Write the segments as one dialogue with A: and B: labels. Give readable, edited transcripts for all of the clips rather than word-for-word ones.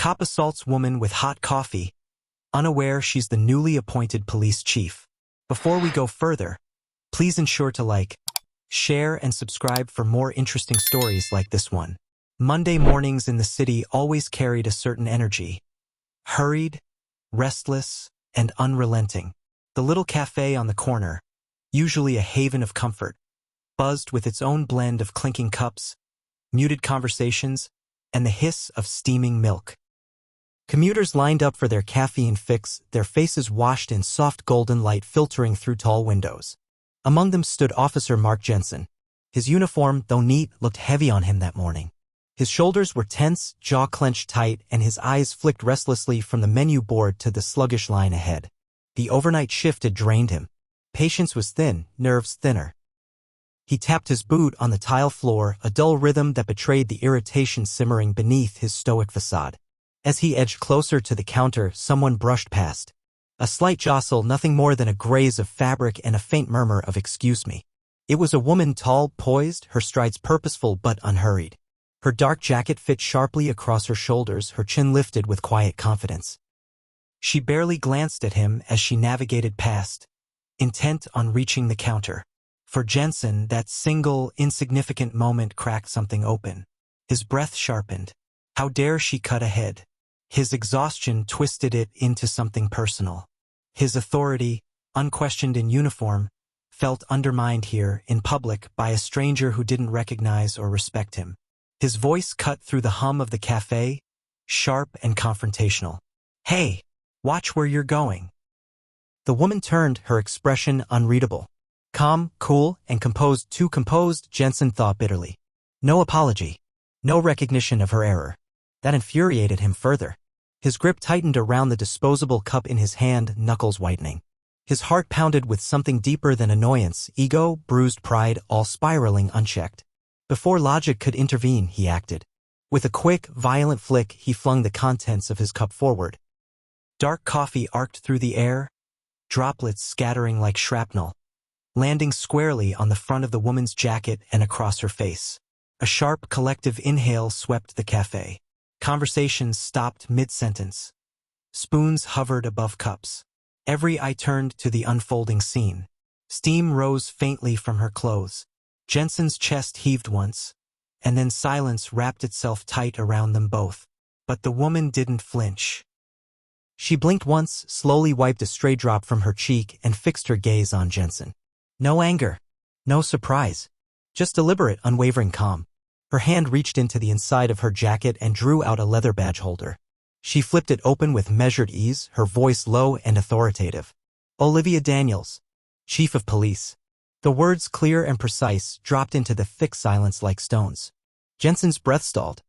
A: Cop assaults woman with hot coffee, unaware she's the newly appointed police chief. Before we go further, please ensure to like, share, and subscribe for more interesting stories like this one. Monday mornings in the city always carried a certain energy. Hurried, restless, and unrelenting. The little cafe on the corner, usually a haven of comfort, buzzed with its own blend of clinking cups, muted conversations, and the hiss of steaming milk. Commuters lined up for their caffeine fix, their faces washed in soft golden light filtering through tall windows. Among them stood Officer Mark Jensen. His uniform, though neat, looked heavy on him that morning. His shoulders were tense, jaw clenched tight, and his eyes flicked restlessly from the menu board to the sluggish line ahead. The overnight shift had drained him. Patience was thin, nerves thinner. He tapped his boot on the tile floor, a dull rhythm that betrayed the irritation simmering beneath his stoic facade. As he edged closer to the counter, someone brushed past. A slight jostle, nothing more than a graze of fabric and a faint murmur of "excuse me." It was a woman, tall, poised, her strides purposeful but unhurried. Her dark jacket fit sharply across her shoulders, her chin lifted with quiet confidence. She barely glanced at him as she navigated past, intent on reaching the counter. For Jensen, that single, insignificant moment cracked something open. His breath sharpened. How dare she cut ahead? His exhaustion twisted it into something personal. His authority, unquestioned in uniform, felt undermined here, in public, by a stranger who didn't recognize or respect him. His voice cut through the hum of the cafe, sharp and confrontational. "Hey, watch where you're going." The woman turned, her expression unreadable. Calm, cool, and composed, too composed, Jensen thought bitterly. No apology. No recognition of her error. That infuriated him further. His grip tightened around the disposable cup in his hand, knuckles whitening. His heart pounded with something deeper than annoyance, ego, bruised pride, all spiraling unchecked. Before logic could intervene, he acted. With a quick, violent flick, he flung the contents of his cup forward. Dark coffee arced through the air, droplets scattering like shrapnel, landing squarely on the front of the woman's jacket and across her face. A sharp, collective inhale swept the cafe. Conversations stopped mid-sentence. Spoons hovered above cups. Every eye turned to the unfolding scene. Steam rose faintly from her clothes. Jensen's chest heaved once, and then silence wrapped itself tight around them both. But the woman didn't flinch. She blinked once, slowly wiped a stray drop from her cheek, and fixed her gaze on Jensen. No anger. No surprise. Just deliberate, unwavering calm. Her hand reached into the inside of her jacket and drew out a leather badge holder. She flipped it open with measured ease, her voice low and authoritative. "Olivia Daniels, Chief of Police." The words, clear and precise, dropped into the thick silence like stones. Jensen's breath stalled.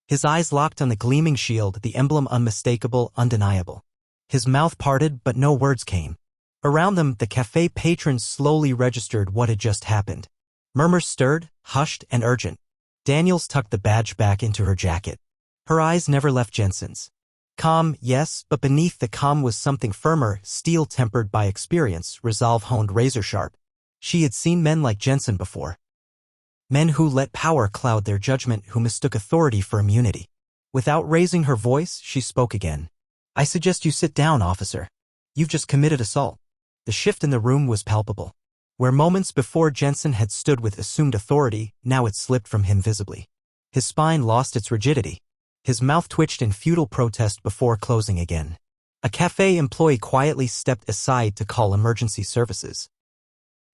A: His eyes locked on the gleaming shield, the emblem unmistakable, undeniable. His mouth parted, but no words came. Around them, the cafe patrons slowly registered what had just happened. Murmurs stirred, hushed and urgent. Daniels tucked the badge back into her jacket. Her eyes never left Jensen's. Calm, yes, but beneath the calm was something firmer, steel tempered by experience, resolve honed razor-sharp. She had seen men like Jensen before. Men who let power cloud their judgment, who mistook authority for immunity. Without raising her voice, she spoke again. "I suggest you sit down, officer. You've just committed assault." The shift in the room was palpable. Where moments before Jensen had stood with assumed authority, now it slipped from him visibly. His spine lost its rigidity. His mouth twitched in futile protest before closing again. A cafe employee quietly stepped aside to call emergency services.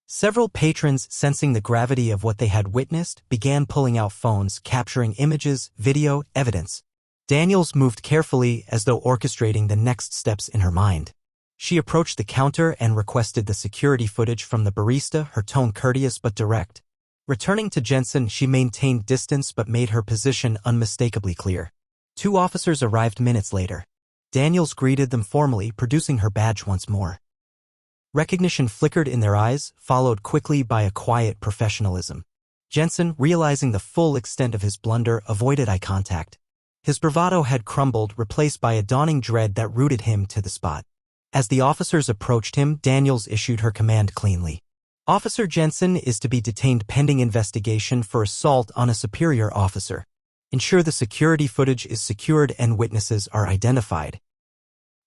A: Several patrons, sensing the gravity of what they had witnessed, began pulling out phones, capturing images, video, evidence. Daniels moved carefully, as though orchestrating the next steps in her mind. She approached the counter and requested the security footage from the barista, her tone courteous but direct. Returning to Jensen, she maintained distance but made her position unmistakably clear. 2 officers arrived minutes later. Daniels greeted them formally, producing her badge once more. Recognition flickered in their eyes, followed quickly by a quiet professionalism. Jensen, realizing the full extent of his blunder, avoided eye contact. His bravado had crumbled, replaced by a dawning dread that rooted him to the spot. As the officers approached him, Daniels issued her command cleanly. "Officer Jensen is to be detained pending investigation for assault on a superior officer." Ensure the security footage is secured and witnesses are identified.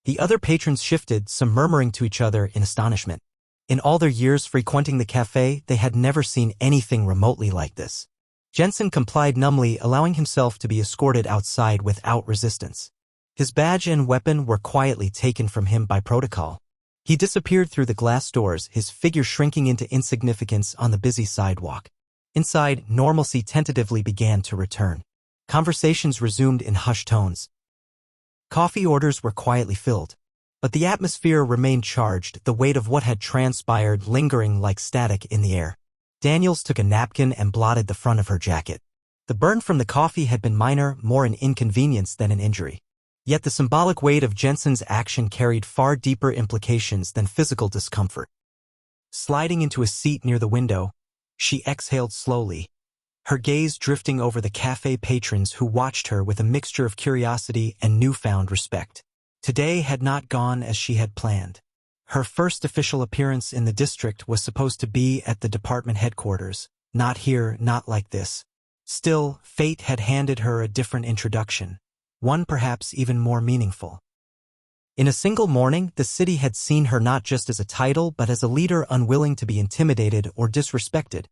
A: The other patrons shifted, some murmuring to each other in astonishment. In all their years frequenting the cafe, they had never seen anything remotely like this. Jensen complied numbly, allowing himself to be escorted outside without resistance. His badge and weapon were quietly taken from him by protocol. He disappeared through the glass doors, his figure shrinking into insignificance on the busy sidewalk. Inside, normalcy tentatively began to return. Conversations resumed in hushed tones. Coffee orders were quietly filled. But the atmosphere remained charged, the weight of what had transpired lingering like static in the air. Daniels took a napkin and blotted the front of her jacket. The burn from the coffee had been minor, more an inconvenience than an injury. Yet the symbolic weight of Jensen's action carried far deeper implications than physical discomfort. Sliding into a seat near the window, she exhaled slowly, her gaze drifting over the cafe patrons who watched her with a mixture of curiosity and newfound respect. Today had not gone as she had planned. Her first official appearance in the district was supposed to be at the department headquarters. Not here, not like this. Still, fate had handed her a different introduction, one perhaps even more meaningful. In a single morning, the city had seen her not just as a title but as a leader unwilling to be intimidated or disrespected.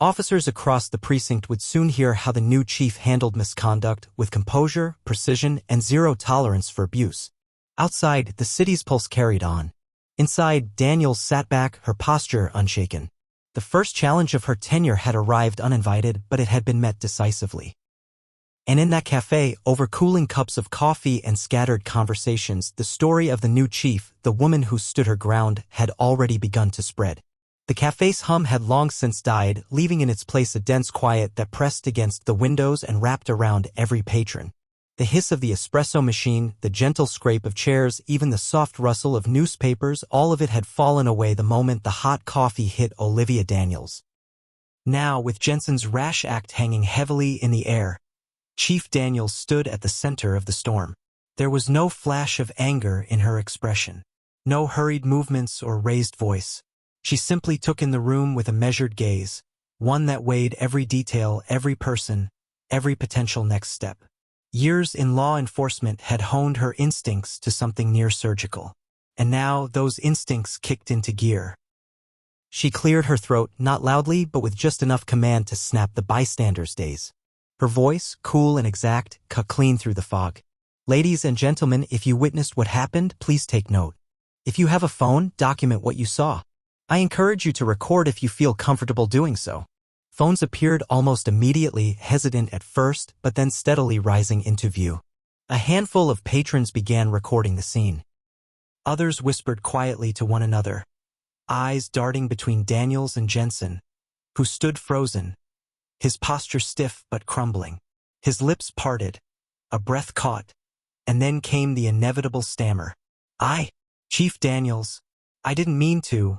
A: Officers across the precinct would soon hear how the new chief handled misconduct with composure, precision, and zero tolerance for abuse. Outside, the city's pulse carried on. Inside, Daniels sat back, her posture unshaken. The first challenge of her tenure had arrived uninvited, but it had been met decisively. And in that cafe, over cooling cups of coffee and scattered conversations, the story of the new chief, the woman who stood her ground, had already begun to spread. The cafe's hum had long since died, leaving in its place a dense quiet that pressed against the windows and wrapped around every patron. The hiss of the espresso machine, the gentle scrape of chairs, even the soft rustle of newspapers, all of it had fallen away the moment the hot coffee hit Olivia Daniels. Now, with Jensen's rash act hanging heavily in the air, Chief Daniels stood at the center of the storm. There was no flash of anger in her expression, no hurried movements or raised voice. She simply took in the room with a measured gaze, one that weighed every detail, every person, every potential next step. Years in law enforcement had honed her instincts to something near surgical, and now those instincts kicked into gear. She cleared her throat, not loudly but with just enough command to snap the bystanders' daze. Her voice, cool and exact, cut clean through the fog. Ladies and gentlemen, if you witnessed what happened, please take note. If you have a phone, document what you saw. I encourage you to record if you feel comfortable doing so. Phones appeared almost immediately, hesitant at first, but then steadily rising into view. A handful of patrons began recording the scene. Others whispered quietly to one another, eyes darting between Daniels and Jensen, who stood frozen, his posture stiff but crumbling. His lips parted, a breath caught, and then came the inevitable stammer. Chief Daniels, I didn't mean to.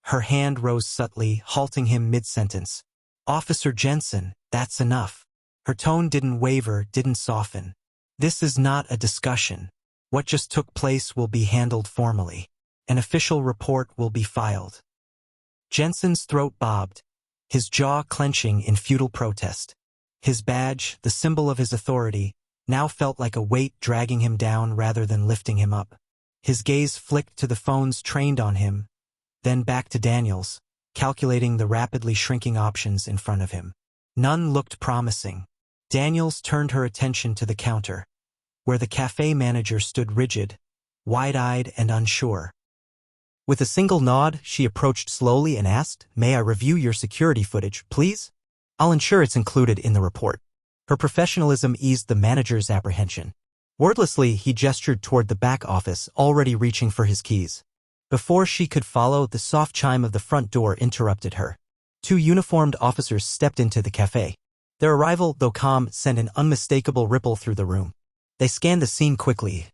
A: Her hand rose subtly, halting him mid-sentence. Officer Jensen, that's enough. Her tone didn't waver, didn't soften. This is not a discussion. What just took place will be handled formally. An official report will be filed. Jensen's throat bobbed, his jaw clenching in futile protest. His badge, the symbol of his authority, now felt like a weight dragging him down rather than lifting him up. His gaze flicked to the phones trained on him, then back to Daniels, calculating the rapidly shrinking options in front of him. None looked promising. Daniels turned her attention to the counter, where the cafe manager stood rigid, wide-eyed and unsure. With a single nod, she approached slowly and asked, "May I review your security footage, please? I'll ensure it's included in the report." Her professionalism eased the manager's apprehension. Wordlessly, he gestured toward the back office, already reaching for his keys. Before she could follow, the soft chime of the front door interrupted her. Two uniformed officers stepped into the cafe. Their arrival, though calm, sent an unmistakable ripple through the room. They scanned the scene quickly.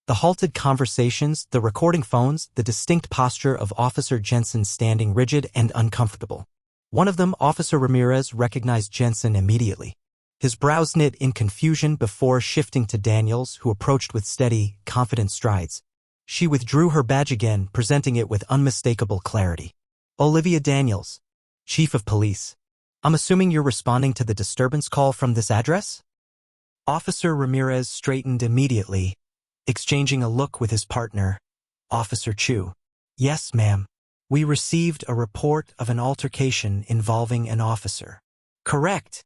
A: The halted conversations, the recording phones, the distinct posture of Officer Jensen standing rigid and uncomfortable. One of them, Officer Ramirez, recognized Jensen immediately. His brows knit in confusion before shifting to Daniels, who approached with steady, confident strides. She withdrew her badge again, presenting it with unmistakable clarity. "Olivia Daniels, Chief of Police. I'm assuming you're responding to the disturbance call from this address? Officer Ramirez straightened immediately, exchanging a look with his partner, Officer Chu. Yes, ma'am. We received a report of an altercation involving an officer. Correct,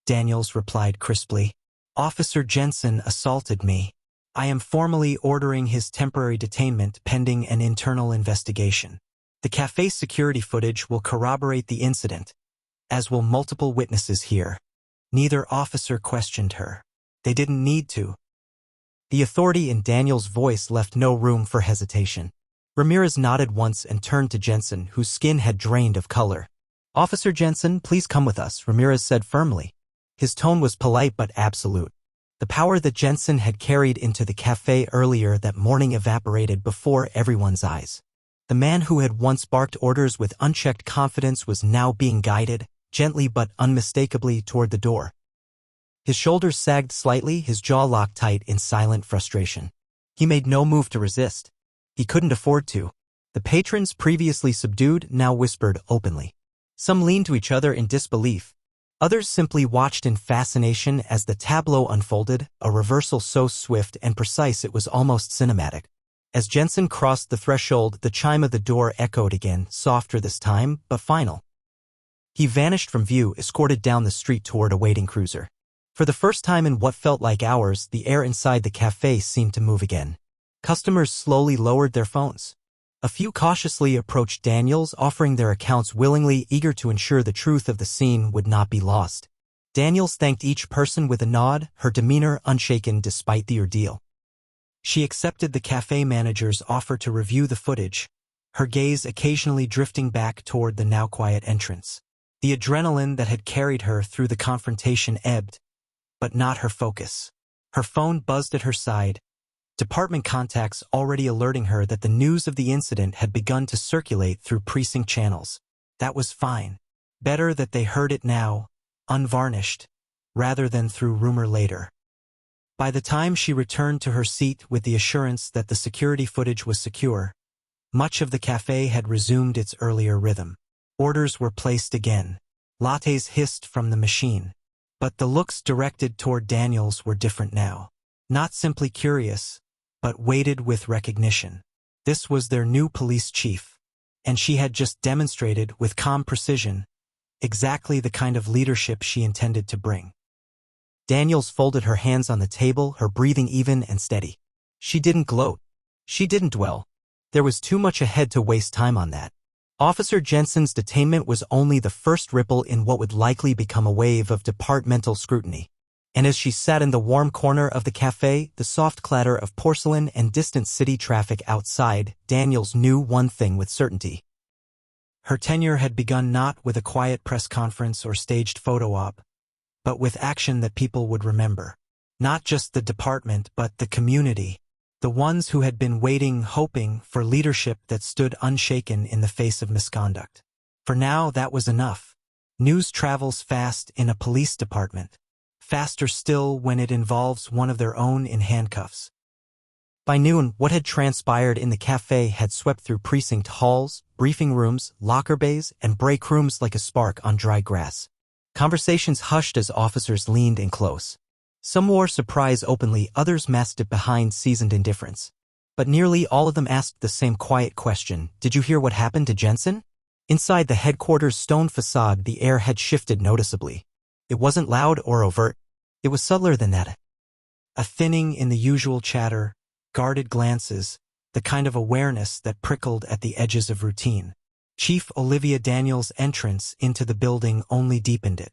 A: Daniels replied crisply. Officer Jensen assaulted me. I am formally ordering his temporary detainment pending an internal investigation. The cafe's security footage will corroborate the incident, as will multiple witnesses here. Neither officer questioned her. They didn't need to. The authority in Daniel's voice left no room for hesitation. Ramirez nodded once and turned to Jensen, whose skin had drained of color. Officer Jensen, please come with us, Ramirez said firmly. His tone was polite but absolute. The power that Jensen had carried into the cafe earlier that morning evaporated before everyone's eyes. The man who had once barked orders with unchecked confidence was now being guided, gently but unmistakably, toward the door. His shoulders sagged slightly, his jaw locked tight in silent frustration. He made no move to resist. He couldn't afford to. The patrons, previously subdued, now whispered openly. Some leaned to each other in disbelief. Others simply watched in fascination as the tableau unfolded, a reversal so swift and precise it was almost cinematic. As Jensen crossed the threshold, the chime of the door echoed again, softer this time, but final. He vanished from view, escorted down the street toward a waiting cruiser. For the first time in what felt like hours, the air inside the cafe seemed to move again. Customers slowly lowered their phones. A few cautiously approached Daniels, offering their accounts willingly, eager to ensure the truth of the scene would not be lost. Daniels thanked each person with a nod, her demeanor unshaken despite the ordeal. She accepted the cafe manager's offer to review the footage, her gaze occasionally drifting back toward the now quiet entrance. The adrenaline that had carried her through the confrontation ebbed, but not her focus. Her phone buzzed at her side, department contacts already alerting her that the news of the incident had begun to circulate through precinct channels. That was fine. Better that they heard it now, unvarnished, rather than through rumor later. By the time she returned to her seat with the assurance that the security footage was secure, much of the cafe had resumed its earlier rhythm. Orders were placed again. Lattes hissed from the machine. But the looks directed toward Daniels were different now. Not simply curious, but weighted with recognition. This was their new police chief, and she had just demonstrated with calm precision exactly the kind of leadership she intended to bring. Daniels folded her hands on the table, her breathing even and steady. She didn't gloat. She didn't dwell. There was too much ahead to waste time on that. Officer Jensen's detainment was only the first ripple in what would likely become a wave of departmental scrutiny. And as she sat in the warm corner of the cafe, the soft clatter of porcelain and distant city traffic outside, Daniels knew one thing with certainty. Her tenure had begun not with a quiet press conference or staged photo op, but with action that people would remember. Not just the department, but the community. The ones who had been waiting, hoping for leadership that stood unshaken in the face of misconduct. For now, that was enough. News travels fast in a police department. Faster still when it involves one of their own in handcuffs. By noon, what had transpired in the cafe had swept through precinct halls, briefing rooms, locker bays, and break rooms like a spark on dry grass. Conversations hushed as officers leaned in close. Some wore surprise openly, others masked it behind seasoned indifference. But nearly all of them asked the same quiet question: did you hear what happened to Jensen? Inside the headquarters' stone facade, the air had shifted noticeably. It wasn't loud or overt. It was subtler than that. A thinning in the usual chatter, guarded glances, the kind of awareness that prickled at the edges of routine. Chief Olivia Daniels' entrance into the building only deepened it.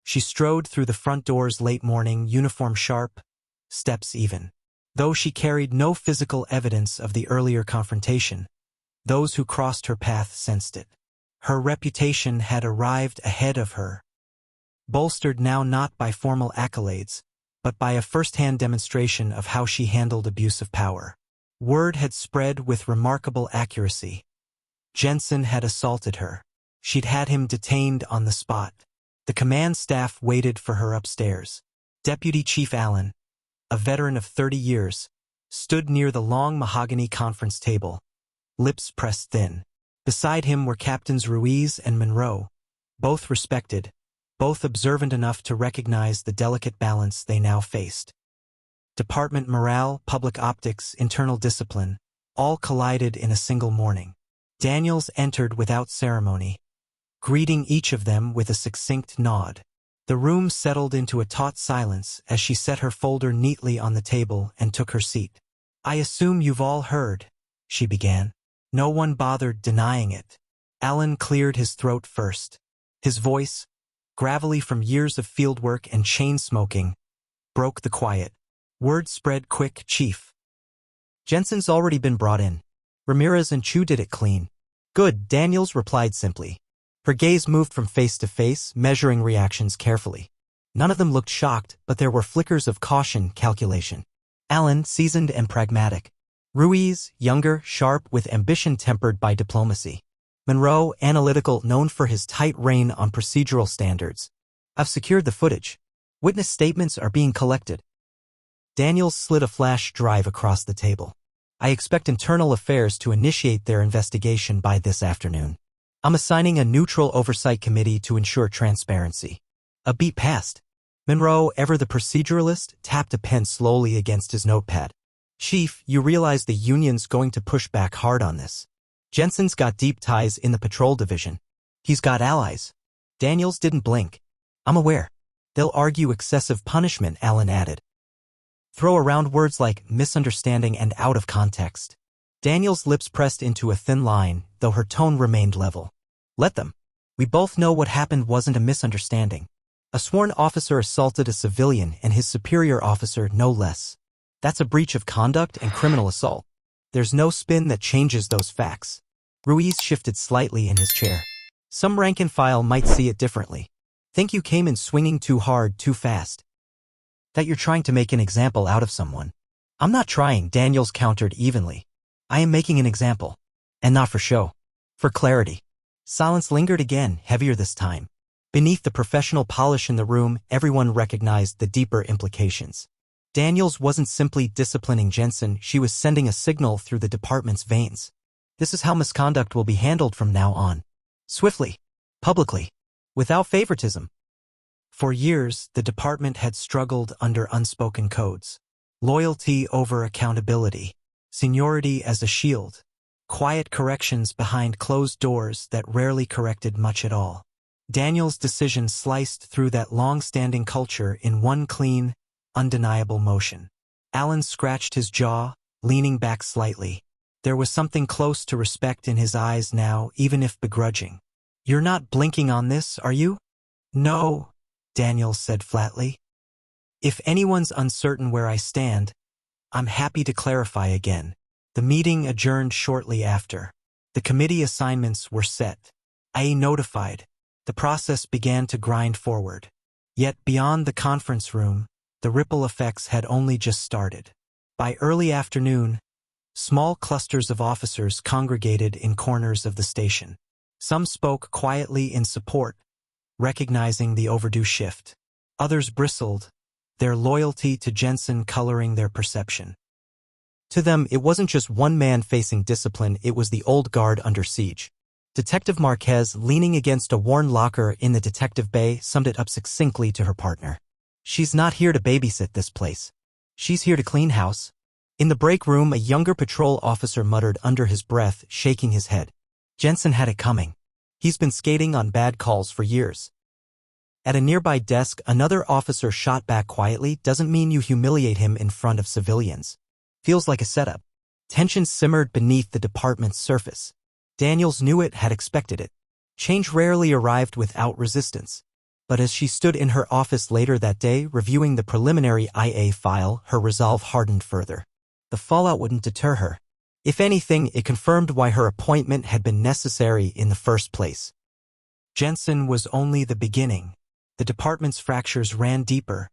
A: She strode through the front doors late morning, uniform sharp, steps even. Though she carried no physical evidence of the earlier confrontation, those who crossed her path sensed it. Her reputation had arrived ahead of her, bolstered now not by formal accolades, but by a first-hand demonstration of how she handled abuse of power. Word had spread with remarkable accuracy. Jensen had assaulted her. She'd had him detained on the spot. The command staff waited for her upstairs. Deputy Chief Allen, a veteran of 30 years, stood near the long mahogany conference table, lips pressed thin. Beside him were Captains Ruiz and Monroe, both respected, both observant enough to recognize the delicate balance they now faced. Department morale, public optics, internal discipline, all collided in a single morning. Daniels entered without ceremony, greeting each of them with a succinct nod. The room settled into a taut silence as she set her folder neatly on the table and took her seat. "I assume you've all heard," she began. No one bothered denying it. Alan cleared his throat first. His voice, gravelly from years of fieldwork and chain smoking, broke the quiet. Word spread quick, Chief. "Jensen's already been brought in. Ramirez and Chu did it clean." "Good," Daniels replied simply. Her gaze moved from face to face, measuring reactions carefully. None of them looked shocked, but there were flickers of caution, calculation. Alan, seasoned and pragmatic. Ruiz, younger, sharp, with ambition tempered by diplomacy. Monroe, analytical, known for his tight rein on procedural standards. "I've secured the footage. Witness statements are being collected." Daniels slid a flash drive across the table. "I expect Internal Affairs to initiate their investigation by this afternoon. I'm assigning a neutral oversight committee to ensure transparency." A beat passed. Monroe, ever the proceduralist, tapped a pen slowly against his notepad. "Chief, you realize the union's going to push back hard on this. Jensen's got deep ties in the patrol division. He's got allies." Daniels didn't blink. "I'm aware. They'll argue excessive punishment," Alan added. "Throw around words like misunderstanding and out of context." Daniels' lips pressed into a thin line, though her tone remained level. "Let them. We both know what happened wasn't a misunderstanding. A sworn officer assaulted a civilian and his superior officer no less. That's a breach of conduct and criminal assault. There's no spin that changes those facts." Ruiz shifted slightly in his chair. "Some rank and file might see it differently. Think you came in swinging too hard, too fast. That you're trying to make an example out of someone." "I'm not trying," Daniels countered evenly. "I am making an example. And not for show. For clarity." Silence lingered again, heavier this time. Beneath the professional polish in the room, everyone recognized the deeper implications. Daniels wasn't simply disciplining Jensen, she was sending a signal through the department's veins. This is how misconduct will be handled from now on. Swiftly. Publicly. Without favoritism. For years, the department had struggled under unspoken codes. Loyalty over accountability. Seniority as a shield. Quiet corrections behind closed doors that rarely corrected much at all. Daniel's decision sliced through that long-standing culture in one clean, undeniable motion. Alan scratched his jaw, leaning back slightly. There was something close to respect in his eyes now, even if begrudging. "You're not blinking on this, are you?" "No," Daniels said flatly. "If anyone's uncertain where I stand, I'm happy to clarify again." The meeting adjourned shortly after. The committee assignments were set. I notified. The process began to grind forward. Yet beyond the conference room, the ripple effects had only just started. By early afternoon, small clusters of officers congregated in corners of the station. Some spoke quietly in support, recognizing the overdue shift. Others bristled, their loyalty to Jensen coloring their perception. To them, it wasn't just one man facing discipline, it was the old guard under siege. Detective Marquez, leaning against a worn locker in the detective bay, summed it up succinctly to her partner. "She's not here to babysit this place. She's here to clean house." In the break room, a younger patrol officer muttered under his breath, shaking his head. Jensen had it coming. He's been skating on bad calls for years. At a nearby desk, another officer shot back quietly, "Doesn't mean you humiliate him in front of civilians. Feels like a setup." Tension simmered beneath the department's surface. Daniels knew it, had expected it. Change rarely arrived without resistance. But as she stood in her office later that day, reviewing the preliminary IA file, her resolve hardened further. The fallout wouldn't deter her. If anything, it confirmed why her appointment had been necessary in the first place. Jensen was only the beginning. The department's fractures ran deeper,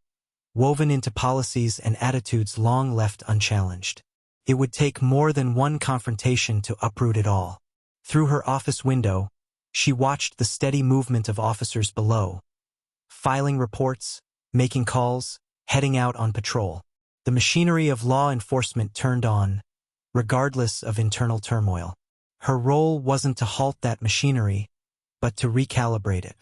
A: woven into policies and attitudes long left unchallenged. It would take more than one confrontation to uproot it all. Through her office window, she watched the steady movement of officers below, filing reports, making calls, heading out on patrol. The machinery of law enforcement turned on, regardless of internal turmoil. Her role wasn't to halt that machinery, but to recalibrate it.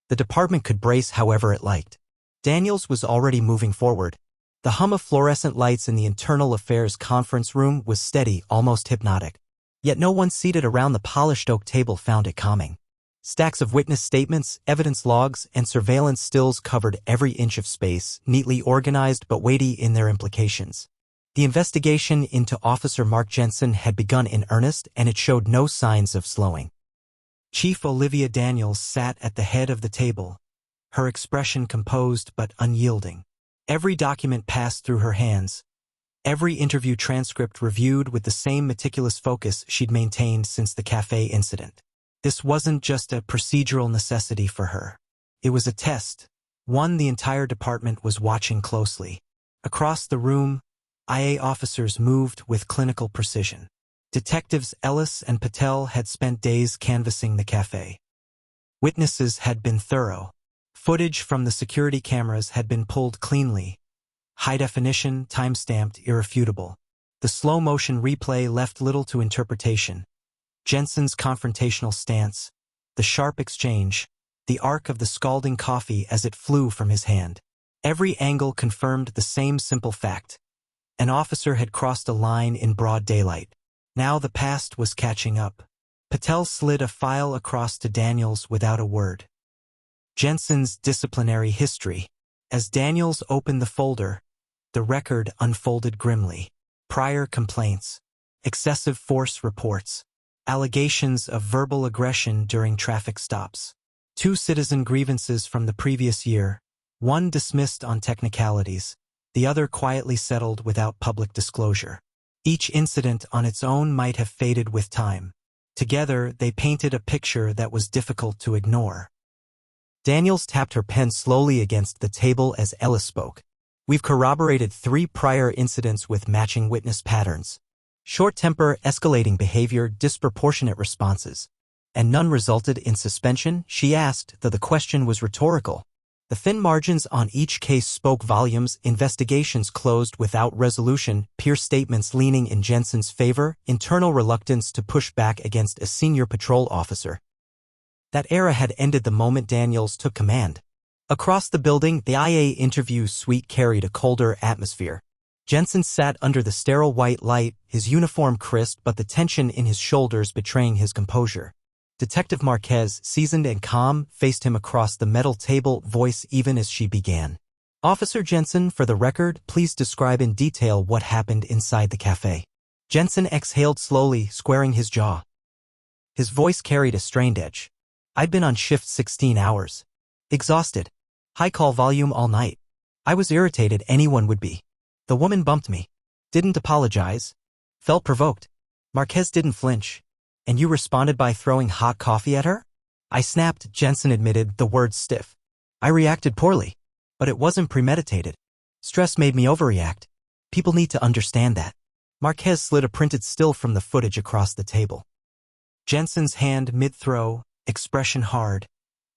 A: The department could brace however it liked. Daniels was already moving forward. The hum of fluorescent lights in the Internal Affairs conference room was steady, almost hypnotic. Yet no one seated around the polished oak table found it calming. Stacks of witness statements, evidence logs, and surveillance stills covered every inch of space, neatly organized but weighty in their implications. The investigation into Officer Mark Jensen had begun in earnest, and it showed no signs of slowing. Chief Olivia Daniels sat at the head of the table, her expression composed but unyielding. Every document passed through her hands, every interview transcript reviewed with the same meticulous focus she'd maintained since the cafe incident. This wasn't just a procedural necessity for her. It was a test, one the entire department was watching closely. Across the room, IA officers moved with clinical precision. Detectives Ellis and Patel had spent days canvassing the cafe. Witnesses had been thorough. Footage from the security cameras had been pulled cleanly. High definition, time-stamped, irrefutable. The slow-motion replay left little to interpretation. Jensen's confrontational stance, the sharp exchange, the arc of the scalding coffee as it flew from his hand. Every angle confirmed the same simple fact. An officer had crossed a line in broad daylight. Now the past was catching up. Patel slid a file across to Daniels without a word. Jensen's disciplinary history. As Daniels opened the folder, the record unfolded grimly. Prior complaints, excessive force reports, allegations of verbal aggression during traffic stops. 2 citizen grievances from the previous year, one dismissed on technicalities, the other quietly settled without public disclosure. Each incident on its own might have faded with time. Together, they painted a picture that was difficult to ignore. Daniels tapped her pen slowly against the table as Ellis spoke. We've corroborated 3 prior incidents with matching witness patterns. Short temper, escalating behavior, disproportionate responses. And none resulted in suspension, she asked, though the question was rhetorical. The thin margins on each case spoke volumes, investigations closed without resolution, peer statements leaning in Jensen's favor, internal reluctance to push back against a senior patrol officer. That era had ended the moment Daniels took command. Across the building, the IA interview suite carried a colder atmosphere. Jensen sat under the sterile white light, his uniform crisp but the tension in his shoulders betraying his composure. Detective Marquez, seasoned and calm, faced him across the metal table, voice even as she began. Officer Jensen, for the record, please describe in detail what happened inside the cafe. Jensen exhaled slowly, squaring his jaw. His voice carried a strained edge. I'd been on shift 16 hours. Exhausted. High call volume all night. I was irritated, anyone would be. The woman bumped me. Didn't apologize. Felt provoked. Marquez didn't flinch. And you responded by throwing hot coffee at her? I snapped, Jensen admitted, the words stiff. I reacted poorly. But it wasn't premeditated. Stress made me overreact. People need to understand that. Marquez slid a printed still from the footage across the table. Jensen's hand mid-throw, expression hard,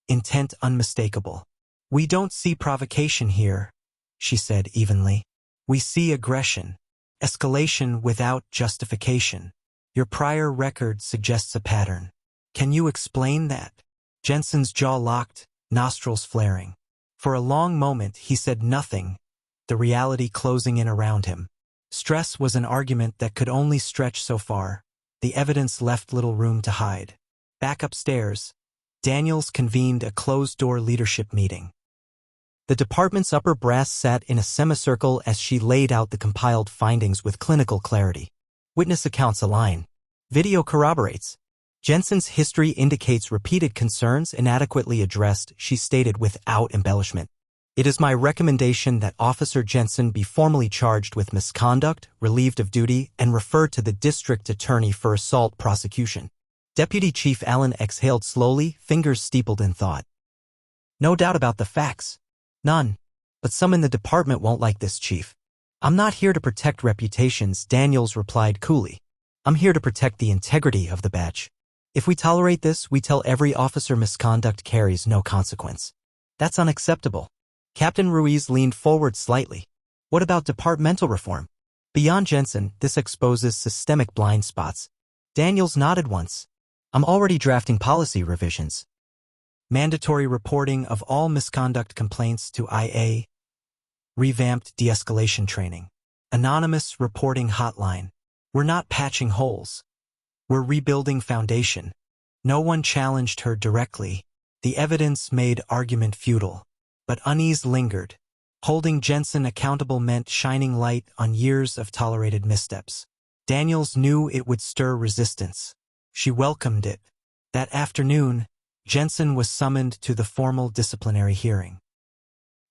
A: intent unmistakable. We don't see provocation here, she said evenly. We see aggression, escalation without justification. Your prior record suggests a pattern. Can you explain that? Jensen's jaw locked, nostrils flaring. For a long moment he said nothing, the reality closing in around him. Stress was an argument that could only stretch so far. The evidence left little room to hide. Back upstairs, Daniels convened a closed-door leadership meeting. The department's upper brass sat in a semicircle as she laid out the compiled findings with clinical clarity. Witness accounts align. Video corroborates. Jensen's history indicates repeated concerns inadequately addressed, she stated without embellishment. It is my recommendation that Officer Jensen be formally charged with misconduct, relieved of duty, and referred to the district attorney for assault prosecution. Deputy Chief Allen exhaled slowly, fingers steepled in thought. No doubt about the facts. None. But some in the department won't like this, Chief. I'm not here to protect reputations, Daniels replied coolly. I'm here to protect the integrity of the badge. If we tolerate this, we tell every officer misconduct carries no consequence. That's unacceptable. Captain Ruiz leaned forward slightly. What about departmental reform? Beyond Jensen, this exposes systemic blind spots. Daniels nodded once. I'm already drafting policy revisions. mandatory reporting of all misconduct complaints to IA, revamped de-escalation training, anonymous reporting hotline. We're not patching holes. We're rebuilding foundation. No one challenged her directly. The evidence made argument futile. But unease lingered. Holding Jensen accountable meant shining light on years of tolerated missteps. Daniels knew it would stir resistance. She welcomed it. That afternoon, Jensen was summoned to the formal disciplinary hearing.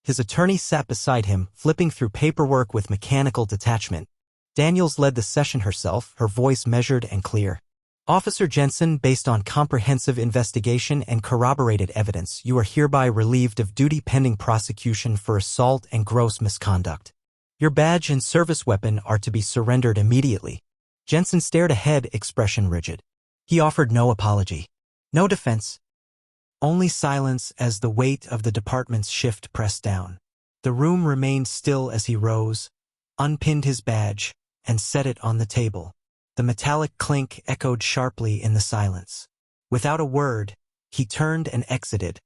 A: His attorney sat beside him, flipping through paperwork with mechanical detachment. Daniels led the session herself, her voice measured and clear. Officer Jensen, based on comprehensive investigation and corroborated evidence, you are hereby relieved of duty pending prosecution for assault and gross misconduct. Your badge and service weapon are to be surrendered immediately. Jensen stared ahead, expression rigid. He offered no apology. No defense. Only silence as the weight of the department's shift pressed down. The room remained still as he rose, unpinned his badge, and set it on the table. The metallic clink echoed sharply in the silence. Without a word, he turned and exited,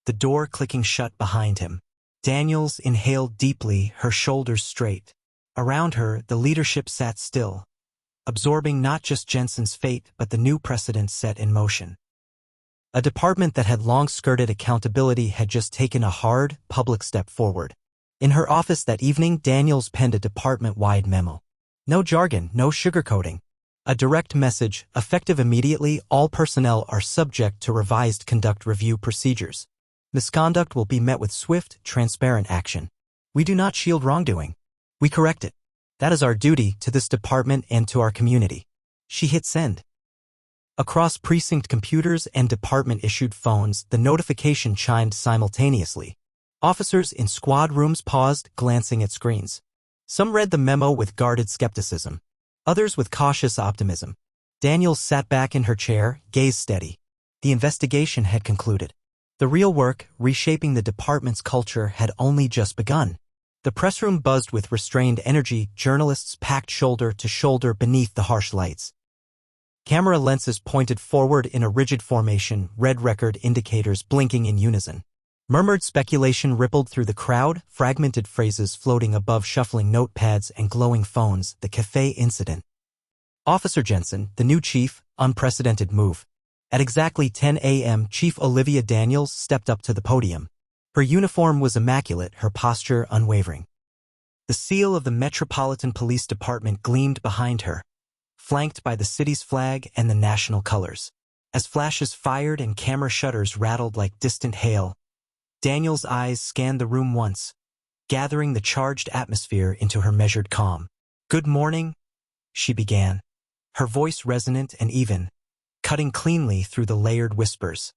A: the door clicking shut behind him. Daniels inhaled deeply, her shoulders straight. Around her, the leadership sat still, absorbing not just Jensen's fate but the new precedent set in motion. A department that had long skirted accountability had just taken a hard, public step forward. In her office that evening, Daniels penned a department-wide memo. No jargon, no sugarcoating. A direct message, effective immediately. All personnel are subject to revised conduct review procedures. Misconduct will be met with swift, transparent action. We do not shield wrongdoing. We correct it. That is our duty to this department and to our community. She hit send. Across precinct computers and department-issued phones, the notification chimed simultaneously. Officers in squad rooms paused, glancing at screens. Some read the memo with guarded skepticism. Others with cautious optimism. Daniels sat back in her chair, gaze steady. The investigation had concluded. The real work, reshaping the department's culture, had only just begun. The press room buzzed with restrained energy, journalists packed shoulder to shoulder beneath the harsh lights. Camera lenses pointed forward in a rigid formation, red record indicators blinking in unison. Murmured speculation rippled through the crowd, fragmented phrases floating above shuffling notepads and glowing phones. The café incident. Officer Jensen, the new chief, unprecedented move. At exactly 10 a.m., Chief Olivia Daniels stepped up to the podium. Her uniform was immaculate, her posture unwavering. The seal of the Metropolitan Police Department gleamed behind her, flanked by the city's flag and the national colors. As flashes fired and camera shutters rattled like distant hail, Daniels' eyes scanned the room once, gathering the charged atmosphere into her measured calm. "Good morning," she began, her voice resonant and even, cutting cleanly through the layered whispers.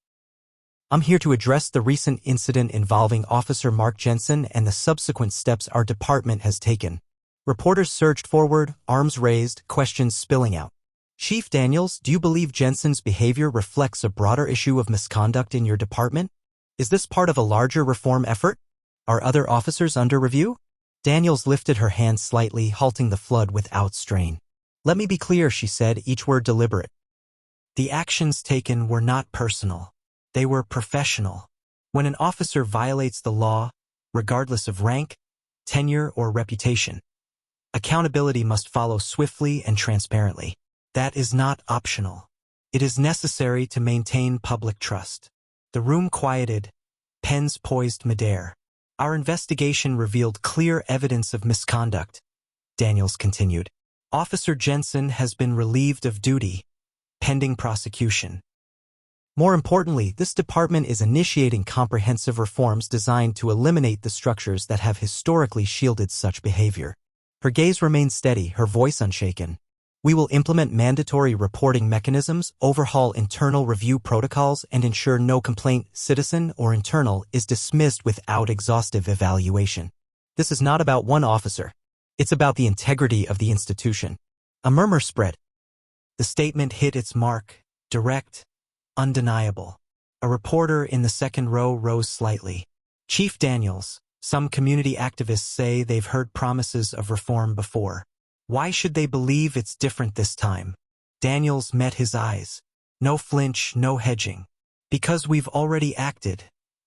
A: "I'm here to address the recent incident involving Officer Mark Jensen and the subsequent steps our department has taken." Reporters surged forward, arms raised, questions spilling out. "Chief Daniels, do you believe Jensen's behavior reflects a broader issue of misconduct in your department? Is this part of a larger reform effort? Are other officers under review?" Daniels lifted her hand slightly, halting the flood without strain. "Let me be clear," she said, each word deliberate. "The actions taken were not personal. They were professional. When an officer violates the law, regardless of rank, tenure, or reputation, accountability must follow swiftly and transparently. That is not optional. It is necessary to maintain public trust." The room quieted, pens poised midair. "Our investigation revealed clear evidence of misconduct," Daniels continued. "Officer Jensen has been relieved of duty, pending prosecution. More importantly, this department is initiating comprehensive reforms designed to eliminate the structures that have historically shielded such behavior." Her gaze remained steady, her voice unshaken. "We will implement mandatory reporting mechanisms, overhaul internal review protocols, and ensure no complaint, citizen or internal, is dismissed without exhaustive evaluation. This is not about one officer. It's about the integrity of the institution." A murmur spread. The statement hit its mark, direct, undeniable. A reporter in the second row rose slightly. "Chief Daniels, some community activists say they've heard promises of reform before. Why should they believe it's different this time?" Daniels met his eyes. No flinch, no hedging. Because we've already acted,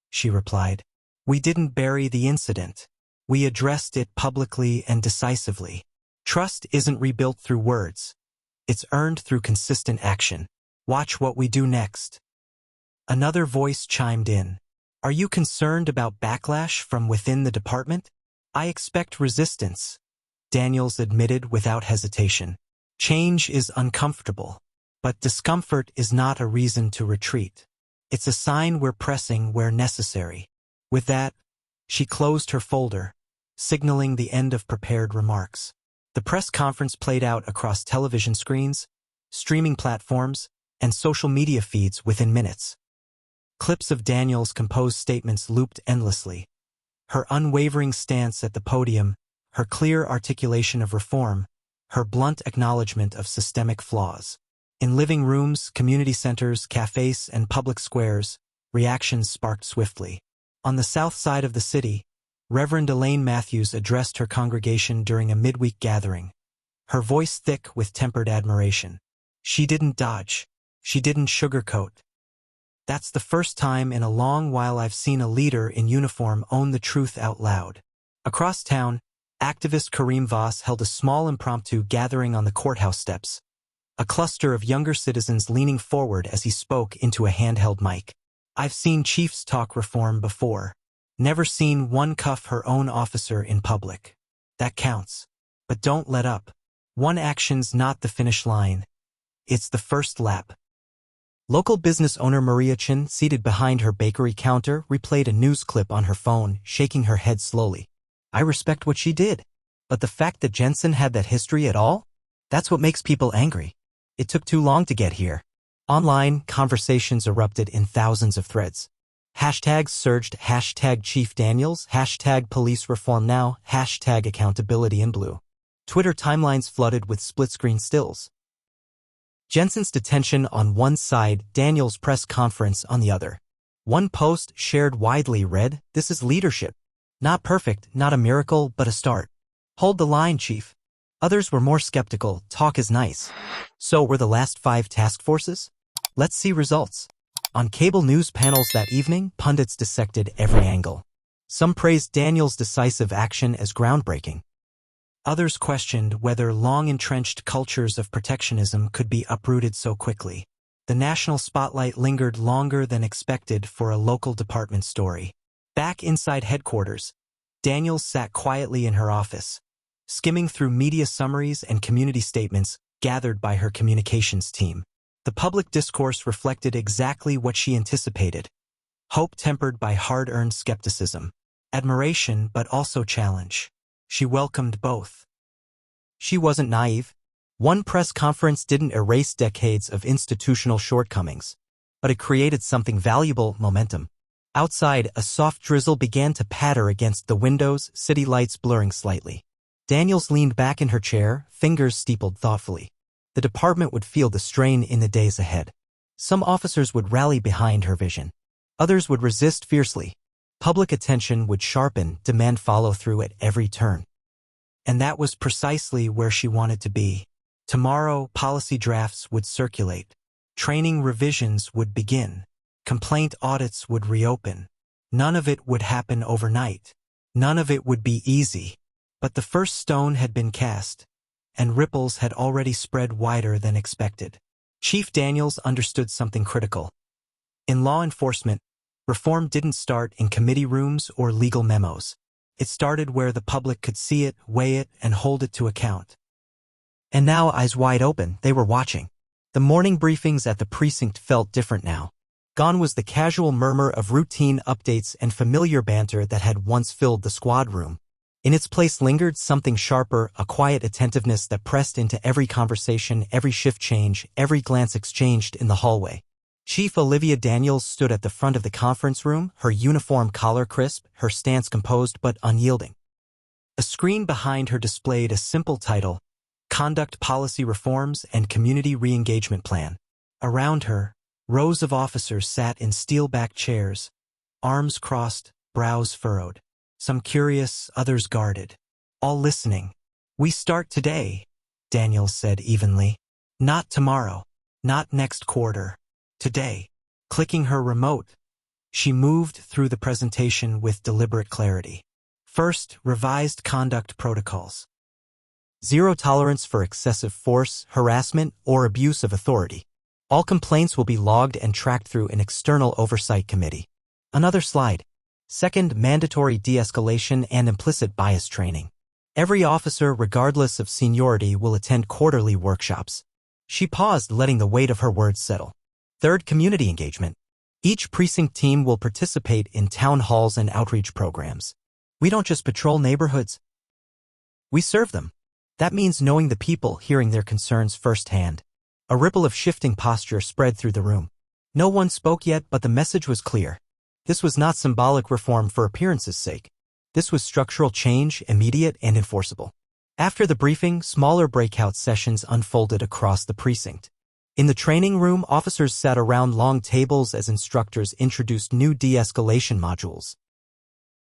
A: she replied. We didn't bury the incident. We addressed it publicly and decisively. Trust isn't rebuilt through words. It's earned through consistent action. Watch what we do next. Another voice chimed in. Are you concerned about backlash from within the department? I expect resistance, Daniels admitted without hesitation. Change is uncomfortable, but discomfort is not a reason to retreat. It's a sign we're pressing where necessary. With that, she closed her folder, signaling the end of prepared remarks. The press conference played out across television screens, streaming platforms, and social media feeds within minutes. Clips of Daniels' composed statements looped endlessly. Her unwavering stance at the podium, her clear articulation of reform, her blunt acknowledgement of systemic flaws. In living rooms, community centers, cafes, and public squares, reactions sparked swiftly. On the south side of the city, Reverend Elaine Matthews addressed her congregation during a midweek gathering, her voice thick with tempered admiration. She didn't dodge. She didn't sugarcoat. That's the first time in a long while I've seen a leader in uniform own the truth out loud. Across town, activist Kareem Voss held a small impromptu gathering on the courthouse steps, a cluster of younger citizens leaning forward as he spoke into a handheld mic. I've seen chiefs talk reform before. Never seen one cuff her own officer in public. That counts. But don't let up. One action's not the finish line. It's the first lap. Local business owner Maria Chin, seated behind her bakery counter, replayed a news clip on her phone, shaking her head slowly. I respect what she did. But the fact that Jensen had that history at all? That's what makes people angry. It took too long to get here. Online, conversations erupted in thousands of threads. Hashtags surged, hashtag Chief Daniels, hashtag Police Reform Now, hashtag Accountability in Blue. Twitter timelines flooded with split-screen stills. Jensen's detention on one side, Daniels' press conference on the other. One post shared widely read, "This is leadership. Not perfect, not a miracle, but a start. Hold the line, Chief." Others were more skeptical, talk is nice. So were the last 5 task forces? Let's see results. On cable news panels that evening, pundits dissected every angle. Some praised Daniels' decisive action as groundbreaking. Others questioned whether long-entrenched cultures of protectionism could be uprooted so quickly. The national spotlight lingered longer than expected for a local department story. Back inside headquarters, Daniels sat quietly in her office, skimming through media summaries and community statements gathered by her communications team. The public discourse reflected exactly what she anticipated. Hope tempered by hard-earned skepticism. Admiration, but also challenge. She welcomed both. She wasn't naive. One press conference didn't erase decades of institutional shortcomings, but it created something valuable, momentum. Outside, a soft drizzle began to patter against the windows, city lights blurring slightly. Daniels leaned back in her chair, fingers steepled thoughtfully. The department would feel the strain in the days ahead. Some officers would rally behind her vision. Others would resist fiercely. Public attention would sharpen, demand follow-through at every turn. And that was precisely where she wanted to be. Tomorrow, policy drafts would circulate. Training revisions would begin. Complaint audits would reopen. None of it would happen overnight. None of it would be easy. But the first stone had been cast, and ripples had already spread wider than expected. Chief Daniels understood something critical. In law enforcement, reform didn't start in committee rooms or legal memos. It started where the public could see it, weigh it, and hold it to account. And now, eyes wide open, they were watching. The morning briefings at the precinct felt different now. Gone was the casual murmur of routine updates and familiar banter that had once filled the squad room. In its place lingered something sharper, a quiet attentiveness that pressed into every conversation, every shift change, every glance exchanged in the hallway. Chief Olivia Daniels stood at the front of the conference room, her uniform collar crisp, her stance composed but unyielding. A screen behind her displayed a simple title, Conduct Policy Reforms and Community Re-Engagement Plan. Around her, rows of officers sat in steel-backed chairs, arms crossed, brows furrowed. Some curious, others guarded. All listening. "We start today," Daniels said evenly. "Not tomorrow. Not next quarter. Today." Clicking her remote, she moved through the presentation with deliberate clarity. First, revised conduct protocols. Zero tolerance for excessive force, harassment, or abuse of authority. All complaints will be logged and tracked through an external oversight committee. Another slide. Second, mandatory de-escalation and implicit bias training. Every officer, regardless of seniority, will attend quarterly workshops. She paused, letting the weight of her words settle. Third, community engagement. Each precinct team will participate in town halls and outreach programs. We don't just patrol neighborhoods. We serve them. That means knowing the people, hearing their concerns firsthand. A ripple of shifting posture spread through the room. No one spoke yet, but the message was clear. This was not symbolic reform for appearance's sake. This was structural change, immediate and enforceable. After the briefing, smaller breakout sessions unfolded across the precinct. In the training room, officers sat around long tables as instructors introduced new de-escalation modules.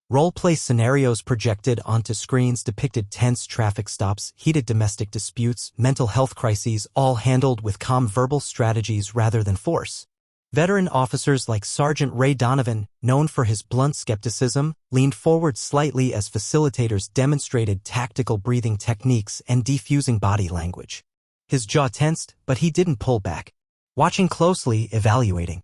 A: Role-play scenarios projected onto screens depicted tense traffic stops, heated domestic disputes, mental health crises, all handled with calm verbal strategies rather than force. Veteran officers like Sergeant Ray Donovan, known for his blunt skepticism, leaned forward slightly as facilitators demonstrated tactical breathing techniques and defusing body language. His jaw tensed, but he didn't pull back. Watching closely, evaluating.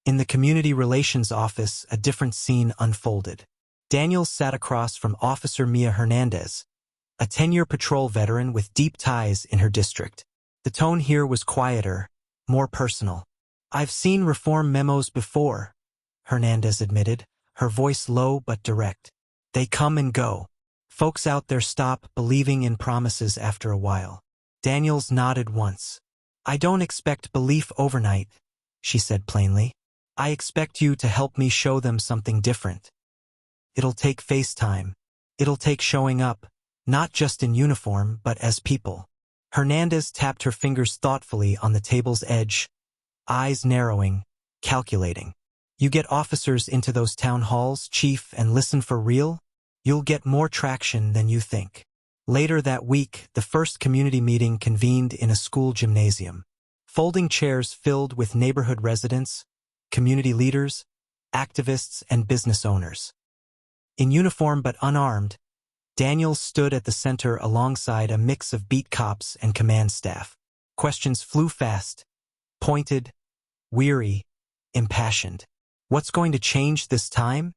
A: In the community relations office, a different scene unfolded. Daniel sat across from Officer Mia Hernandez, a 10-year patrol veteran with deep ties in her district. The tone here was quieter, more personal. "I've seen reform memos before," Hernandez admitted, her voice low but direct. "They come and go. Folks out there stop believing in promises after a while." Daniels nodded once. "I don't expect belief overnight," she said plainly. "I expect you to help me show them something different. It'll take face time. It'll take showing up, not just in uniform, but as people." Hernandez tapped her fingers thoughtfully on the table's edge, eyes narrowing, calculating. "You get officers into those town halls, Chief, and listen for real? You'll get more traction than you think." Later that week, the first community meeting convened in a school gymnasium. Folding chairs filled with neighborhood residents, community leaders, activists, and business owners. In uniform but unarmed, Daniel stood at the center alongside a mix of beat cops and command staff. Questions flew fast, pointed, weary, impassioned. "What's going to change this time?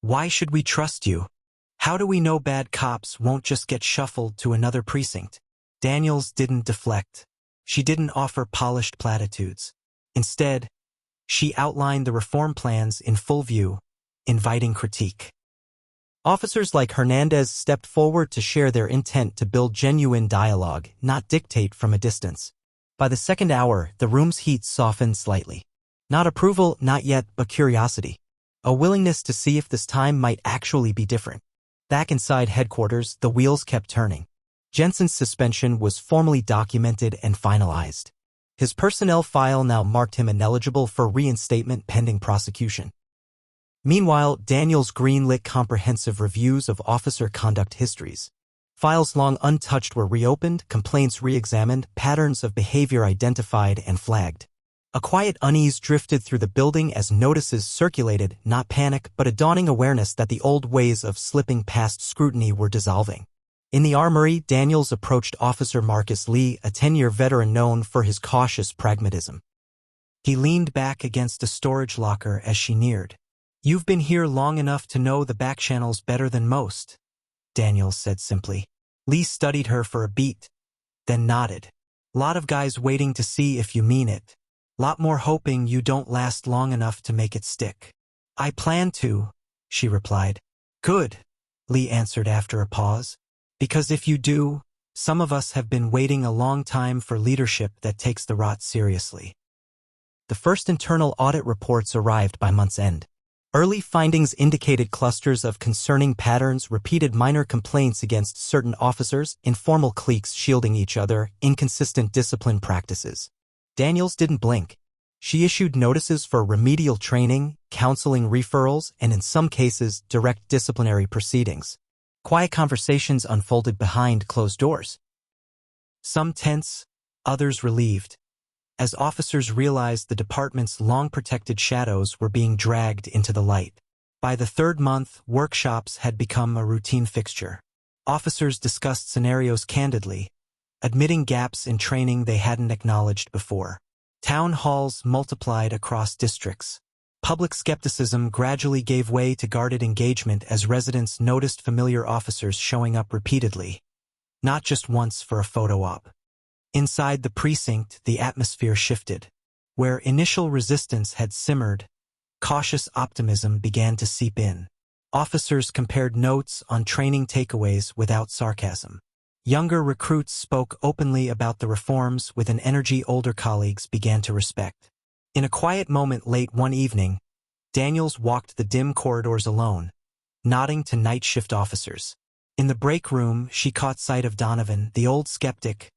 A: Why should we trust you? How do we know bad cops won't just get shuffled to another precinct?" Daniels didn't deflect. She didn't offer polished platitudes. Instead, she outlined the reform plans in full view, inviting critique. Officers like Hernandez stepped forward to share their intent to build genuine dialogue, not dictate from a distance. By the second hour, the room's heat softened slightly. Not approval, not yet, but curiosity. A willingness to see if this time might actually be different. Back inside headquarters, the wheels kept turning. Jensen's suspension was formally documented and finalized. His personnel file now marked him ineligible for reinstatement pending prosecution. Meanwhile, Daniels greenlit comprehensive reviews of officer conduct histories. Files long untouched were reopened, complaints re-examined, patterns of behavior identified and flagged. A quiet unease drifted through the building as notices circulated, not panic, but a dawning awareness that the old ways of slipping past scrutiny were dissolving. In the armory, Daniels approached Officer Marcus Lee, a 10-year veteran known for his cautious pragmatism. He leaned back against a storage locker as she neared. "You've been here long enough to know the back channels better than most," Daniels said simply. Lee studied her for a beat, then nodded. "Lot of guys waiting to see if you mean it. Lot more hoping you don't last long enough to make it stick." "I plan to," she replied. "Good," Lee answered after a pause. "Because if you do, some of us have been waiting a long time for leadership that takes the rot seriously." The first internal audit reports arrived by month's end. Early findings indicated clusters of concerning patterns, repeated minor complaints against certain officers, informal cliques shielding each other, inconsistent discipline practices. Daniels didn't blink. She issued notices for remedial training, counseling referrals, and in some cases, direct disciplinary proceedings. Quiet conversations unfolded behind closed doors. Some tense, others relieved. as officers realized the department's long-protected shadows were being dragged into the light. By the third month, workshops had become a routine fixture. Officers discussed scenarios candidly, admitting gaps in training they hadn't acknowledged before. Town halls multiplied across districts. Public skepticism gradually gave way to guarded engagement as residents noticed familiar officers showing up repeatedly, not just once for a photo op. Inside the precinct, the atmosphere shifted. Where initial resistance had simmered, cautious optimism began to seep in. Officers compared notes on training takeaways without sarcasm. Younger recruits spoke openly about the reforms with an energy older colleagues began to respect. In a quiet moment late one evening, Daniels walked the dim corridors alone, nodding to night shift officers. In the break room, she caught sight of Donovan, the old skeptic,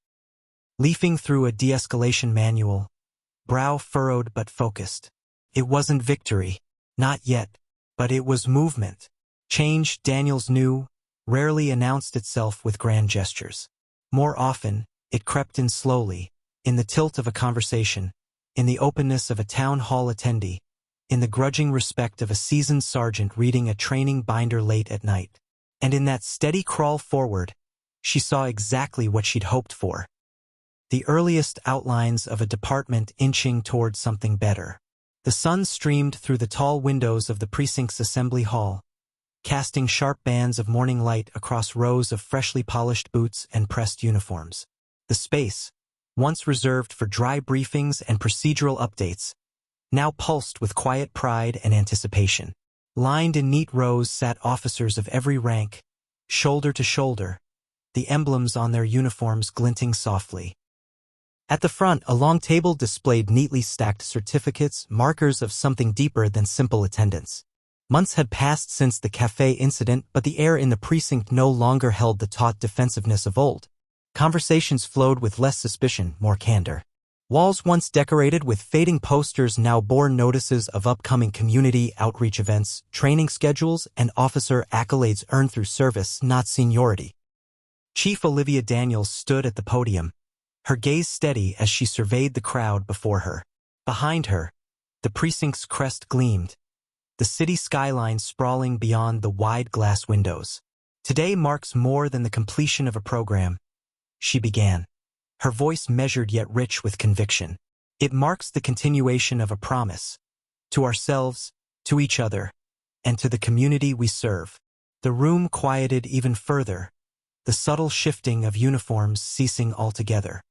A: leafing through a de-escalation manual, brow furrowed but focused. It wasn't victory, not yet, but it was movement. Change, Daniels knew, rarely announced itself with grand gestures. More often, it crept in slowly, in the tilt of a conversation, in the openness of a town hall attendee, in the grudging respect of a seasoned sergeant reading a training binder late at night. And in that steady crawl forward, she saw exactly what she'd hoped for. The earliest outlines of a department inching toward something better. The sun streamed through the tall windows of the precinct's assembly hall, casting sharp bands of morning light across rows of freshly polished boots and pressed uniforms. The space, once reserved for dry briefings and procedural updates, now pulsed with quiet pride and anticipation. Lined in neat rows sat officers of every rank, shoulder to shoulder, the emblems on their uniforms glinting softly. At the front, a long table displayed neatly stacked certificates, markers of something deeper than simple attendance. Months had passed since the café incident, but the air in the precinct no longer held the taut defensiveness of old. Conversations flowed with less suspicion, more candor. Walls once decorated with fading posters now bore notices of upcoming community outreach events, training schedules, and officer accolades earned through service, not seniority. Chief Olivia Daniels stood at the podium, her gaze steady as she surveyed the crowd before her. Behind her, the precinct's crest gleamed, the city skyline sprawling beyond the wide glass windows. Today marks more than the completion of a program, she began, her voice measured yet rich with conviction. It marks the continuation of a promise, to ourselves, to each other, and to the community we serve. The room quieted even further, the subtle shifting of uniforms ceasing altogether.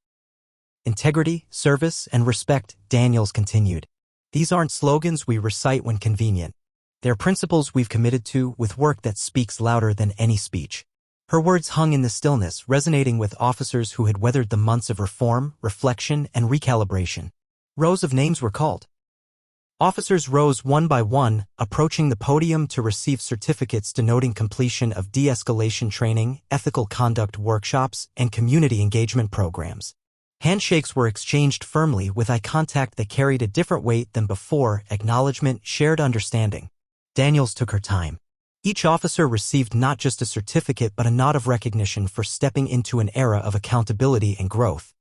A: Integrity, service, and respect, Daniels continued. These aren't slogans we recite when convenient. They're principles we've committed to with work that speaks louder than any speech. Her words hung in the stillness, resonating with officers who had weathered the months of reform, reflection, and recalibration. Rows of names were called. Officers rose one by one, approaching the podium to receive certificates denoting completion of de-escalation training, ethical conduct workshops, and community engagement programs. Handshakes were exchanged firmly with eye contact that carried a different weight than before, acknowledgement, shared understanding. Daniels took her time. Each officer received not just a certificate but a nod of recognition for stepping into an era of accountability and growth.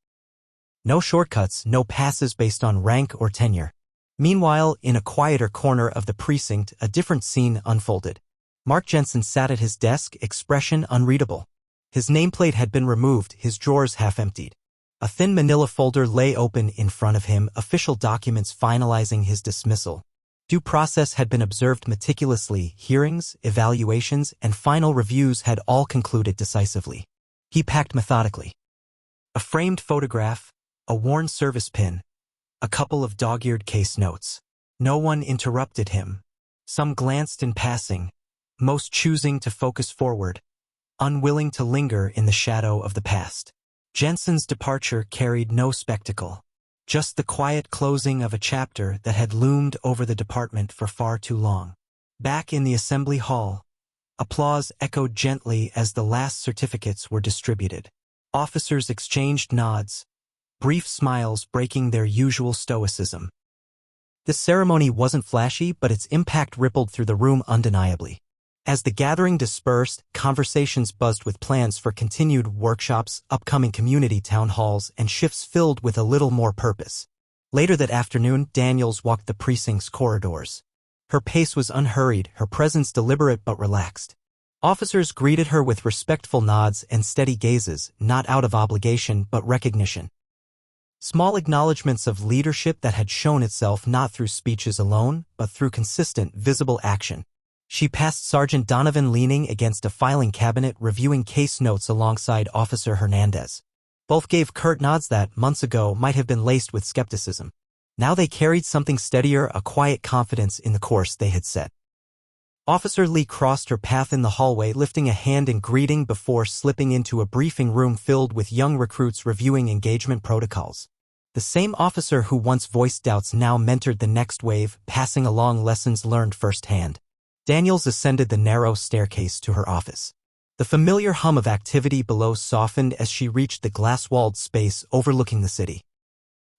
A: No shortcuts, no passes based on rank or tenure. Meanwhile, in a quieter corner of the precinct, a different scene unfolded. Mark Jensen sat at his desk, expression unreadable. His nameplate had been removed, his drawers half emptied. A thin manila folder lay open in front of him, official documents finalizing his dismissal. Due process had been observed meticulously, hearings, evaluations, and final reviews had all concluded decisively. He packed methodically. A framed photograph, a worn service pin, a couple of dog-eared case notes. No one interrupted him. Some glanced in passing, most choosing to focus forward, unwilling to linger in the shadow of the past. Jensen's departure carried no spectacle, just the quiet closing of a chapter that had loomed over the department for far too long. Back in the assembly hall, applause echoed gently as the last certificates were distributed. Officers exchanged nods, brief smiles breaking their usual stoicism. This ceremony wasn't flashy, but its impact rippled through the room undeniably. As the gathering dispersed, conversations buzzed with plans for continued workshops, upcoming community town halls, and shifts filled with a little more purpose. Later that afternoon, Daniels walked the precinct's corridors. Her pace was unhurried, her presence deliberate but relaxed. Officers greeted her with respectful nods and steady gazes, not out of obligation but recognition. Small acknowledgments of leadership that had shown itself not through speeches alone, but through consistent, visible action. She passed Sergeant Donovan leaning against a filing cabinet reviewing case notes alongside Officer Hernandez. Both gave curt nods that, months ago, might have been laced with skepticism. Now they carried something steadier, a quiet confidence in the course they had set. Officer Lee crossed her path in the hallway, lifting a hand in greeting before slipping into a briefing room filled with young recruits reviewing engagement protocols. The same officer who once voiced doubts now mentored the next wave, passing along lessons learned firsthand. Daniels ascended the narrow staircase to her office. The familiar hum of activity below softened as she reached the glass-walled space overlooking the city.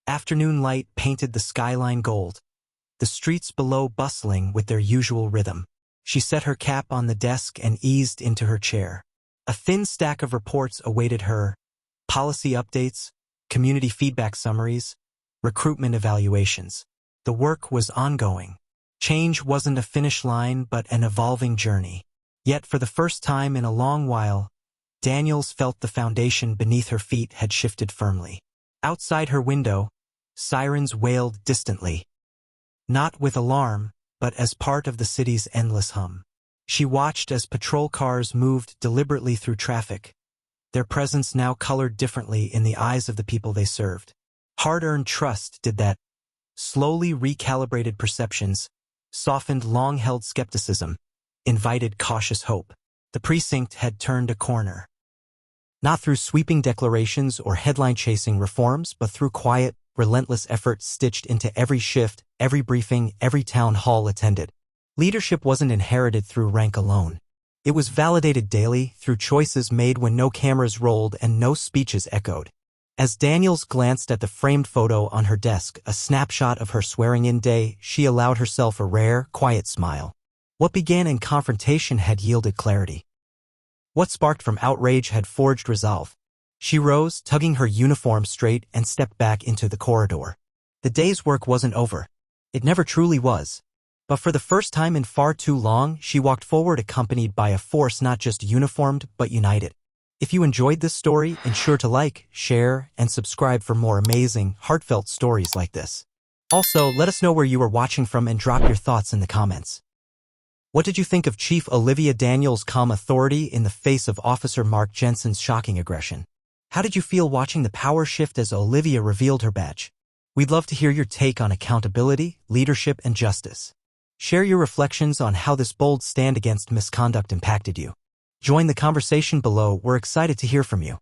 A: Afternoon light painted the skyline gold, the streets below bustling with their usual rhythm. She set her cap on the desk and eased into her chair. A thin stack of reports awaited her: policy updates, community feedback summaries, recruitment evaluations. The work was ongoing. Change wasn't a finish line but an evolving journey. Yet for the first time in a long while, Daniels felt the foundation beneath her feet had shifted firmly. Outside her window, sirens wailed distantly. Not with alarm, but as part of the city's endless hum. She watched as patrol cars moved deliberately through traffic, their presence now colored differently in the eyes of the people they served. Hard-earned trust did that. Slowly recalibrated perceptions, softened long-held skepticism, invited cautious hope. The precinct had turned a corner. Not through sweeping declarations or headline-chasing reforms, but through quiet, relentless effort stitched into every shift, every briefing, every town hall attended. Leadership wasn't inherited through rank alone. It was validated daily through choices made when no cameras rolled and no speeches echoed. As Daniels glanced at the framed photo on her desk, a snapshot of her swearing-in day, she allowed herself a rare, quiet smile. What began in confrontation had yielded clarity. What sparked from outrage had forged resolve. She rose, tugging her uniform straight, and stepped back into the corridor. The day's work wasn't over. It never truly was. But for the first time in far too long, she walked forward accompanied by a force not just uniformed, but united. If you enjoyed this story, ensure to like, share, and subscribe for more amazing, heartfelt stories like this. Also, let us know where you are watching from and drop your thoughts in the comments. What did you think of Chief Olivia Daniels' calm authority in the face of Officer Mark Jensen's shocking aggression? How did you feel watching the power shift as Olivia revealed her badge? We'd love to hear your take on accountability, leadership, and justice. Share your reflections on how this bold stand against misconduct impacted you. Join the conversation below. We're excited to hear from you.